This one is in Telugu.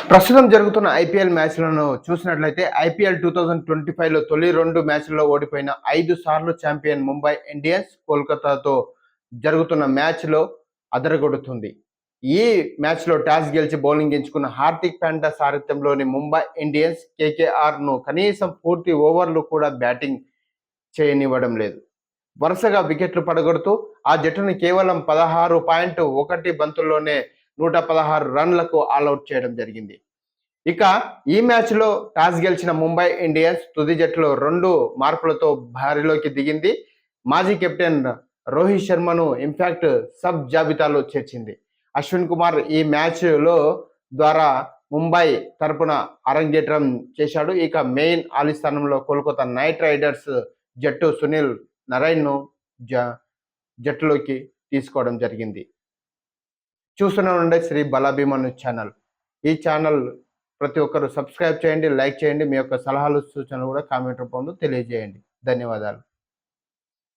ప్రస్తుతం జరుగుతున్న ఐపీఎల్ మ్యాచ్‌లను చూసినట్లయితే ఐపీఎల్ 2025లో తొలి 2 మ్యాచ్‌ల్లో ఓడిపోయిన 5 సార్లు ఛాంపియన్ ముంబై ఇండియన్స్ కోల్కతాతో జరుగుతున్న మ్యాచ్‌లో అదరగొడుతుంది. ఈ మ్యాచ్‌లో టాస్ గెలిచి బౌలింగ్ ఎంచుకున్న హార్దిక్ పాండ్యా సారథ్యంలోని ముంబై ఇండియన్స్ కేకేఆర్‌ను కనీసం పూర్తి ఓవర్లు కూడా బ్యాటింగ్ చేయనివ్వడం లేదు. వరుసగా వికెట్లు పడగొడుతూ ఆ జట్టును కేవలం 16.1 బంతుల్లోనే 116 రన్లకు ఆలౌట్ చేయడం జరిగింది. ఇక ఈ మ్యాచ్లో టాస్ గెలిచిన ముంబై ఇండియన్స్ తుది జట్టులో 2 మార్పులతో బరిలోకి దిగింది. మాజీ కెప్టెన్ రోహిత్ శర్మను ఇంపాక్ట్ సబ్ జాబితాలో చేర్చింది. అశ్విన్ కుమార్ ఈ మ్యాచ్లో ద్వారా ముంబై తరపున అరంగేట్రం చేశాడు. ఇక మెయిన్ ఆలీ స్థానంలో కోల్కతా నైట్ రైడర్స్ జట్టు సునీల్ నరైన్ను జట్టులోకి తీసుకోవడం జరిగింది. చూస్తూనే ఉండే శ్రీ బలాభిమన్యు ఛానల్. ఈ ఛానల్ ప్రతి ఒక్కరు సబ్స్క్రైబ్ చేయండి, లైక్ చేయండి. మీ యొక్క సలహాలు సూచనలు కూడా కామెంట్ రూపంలో తెలియజేయండి. ధన్యవాదాలు.